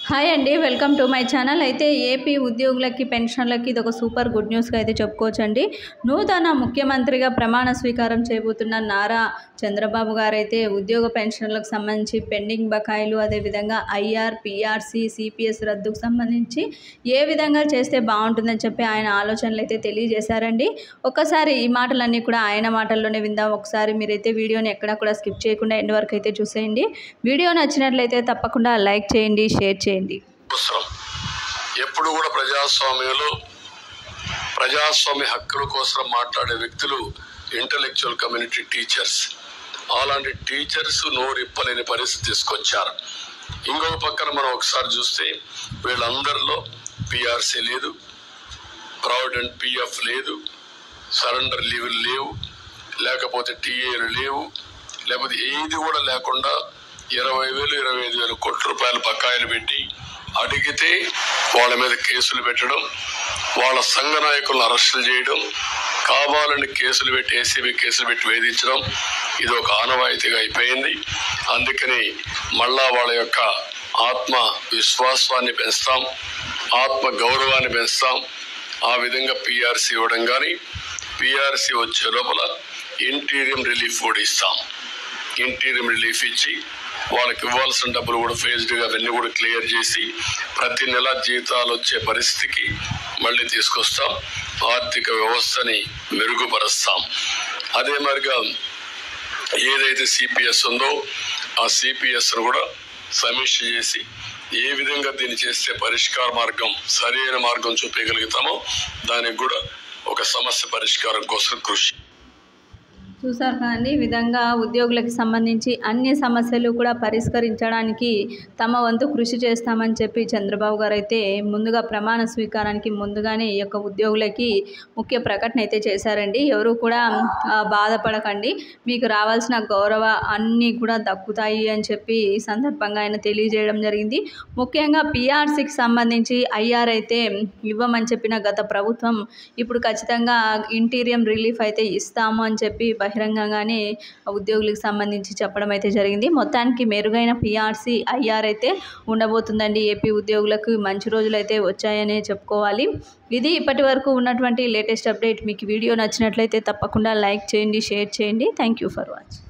Hi అండి, welcome to my channel. అయితే AP ఉద్యోగులకి పెన్షన్లకి ఇది ఒక సూపర్ గుడ్ న్యూస్గా అయితే చెప్పుకోవచ్చండి. నూతన ముఖ్యమంత్రిగా ప్రమాణ స్వీకారం చేయబోతున్న నారా చంద్రబాబు గారు అయితే ఉద్యోగ పెన్షన్లకు సంబంధించి పెండింగ్ బకాయిలు, అదేవిధంగా ఐఆర్, పిఆర్సీ, సిపిఎస్ రద్దుకు సంబంధించి ఏ విధంగా చేస్తే బాగుంటుందని చెప్పి ఆయన ఆలోచనలు అయితే తెలియజేశారండి. ఒక్కసారి ఈ మాటలన్నీ కూడా ఆయన మాటల్లోనే విందాం. ఒకసారి మీరైతే వీడియోని ఎక్కడా కూడా స్కిప్ చేయకుండా ఎండ్ వరకు అయితే చూసేయండి. వీడియో నచ్చినట్లయితే తప్పకుండా లైక్ చేయండి, షేర్ చేయండి. ఎప్పుడు కూడా ప్రజాస్వామ్యంలో ప్రజాస్వామ్య హక్కుల కోసం మాట్లాడే వ్యక్తులు ఇంటలెక్చువల్ కమ్యూనిటీ టీచర్స్. అలాంటి టీచర్స్ నోరిప్పలేని పరిస్థితి తీసుకొచ్చారు. ఇంకొక పక్కన మనం ఒకసారి చూస్తే వీళ్ళందరిలో పిఆర్సీ లేదు, ప్రావిడెంట్ పిఎఫ్ లేదు, సరెండర్ లీవులు లేవు, లేకపోతే టీఏలు లేవు, లేకపోతే ఏది కూడా లేకుండా 20,000 25,000 కోట్ల రూపాయల బకాయిలు పెట్టి అడిగితే వాళ్ళ మీద కేసులు పెట్టడం, వాళ్ళ సంఘ నాయకులను అరెస్టులు చేయడం, కావాలని కేసులు పెట్టి ఏసీబీ కేసులు పెట్టి వేధించడం ఇది ఒక ఆనవాయితీగా అయిపోయింది. అందుకని మళ్ళా వాళ్ళ యొక్క ఆత్మ విశ్వాసాన్ని పెంచుతాం, ఆత్మ గౌరవాన్ని పెంచుతాం. ఆ విధంగా పిఆర్సీ ఇవ్వడం కానీ, పిఆర్సీ వచ్చే లోపల ఇంటీరియం రిలీఫ్ కూడా ఇస్తాం. ఇంటీరియం రిలీఫ్ ఇచ్చి వాళ్ళకి ఇవ్వాల్సిన డబ్బులు కూడా ఫేజ్డ్గా అవన్నీ కూడా క్లియర్ చేసి ప్రతి నెల జీతాలు వచ్చే పరిస్థితికి మళ్ళీ తీసుకొస్తాం. ఆర్థిక వ్యవస్థని మెరుగుపరుస్తాం. అదే మరిగా ఏదైతే సిపిఎస్ ఉందో ఆ సిపిఎస్ను కూడా సమీక్ష చేసి ఏ విధంగా దీన్ని చేస్తే పరిష్కార మార్గం, సరైన మార్గం చూపించగలుగుతామో దానికి కూడా ఒక సమస్య పరిష్కారం కోసం కృషి. చూసారు కదండి, ఈ విధంగా ఉద్యోగులకు సంబంధించి అన్ని సమస్యలు కూడా పరిష్కరించడానికి తమ వంతు కృషి చేస్తామని చెప్పి చంద్రబాబు గారు అయితే ముందుగా ప్రమాణ స్వీకారానికి ముందుగానే ఈ యొక్క ఉద్యోగులకి ముఖ్య ప్రకటన అయితే చేశారండి. ఎవరు కూడా బాధపడకండి, మీకు రావాల్సిన గౌరవ అన్నీ కూడా దక్కుతాయి అని చెప్పి ఈ సందర్భంగా ఆయన తెలియజేయడం జరిగింది. ముఖ్యంగా పిఆర్సీకి సంబంధించి ఐఆర్ అయితే ఇవ్వమని చెప్పిన గత ప్రభుత్వం ఇప్పుడు ఖచ్చితంగా ఇంటీరియం రిలీఫ్ అయితే ఇస్తాము అని చెప్పి బహిరంగంగానే ఉద్యోగులకు సంబంధించి చెప్పడం అయితే జరిగింది. మొత్తానికి మెరుగైన పిఆర్సీ, ఐఆర్ అయితే ఉండబోతుందండి. ఏపీ ఉద్యోగులకు మంచి రోజులు అయితే వచ్చాయనే చెప్పుకోవాలి. ఇది ఇప్పటి వరకు ఉన్నటువంటి లేటెస్ట్ అప్డేట్. మీకు వీడియో నచ్చినట్లయితే తప్పకుండా లైక్ చేయండి, షేర్ చేయండి. Thank you for watching.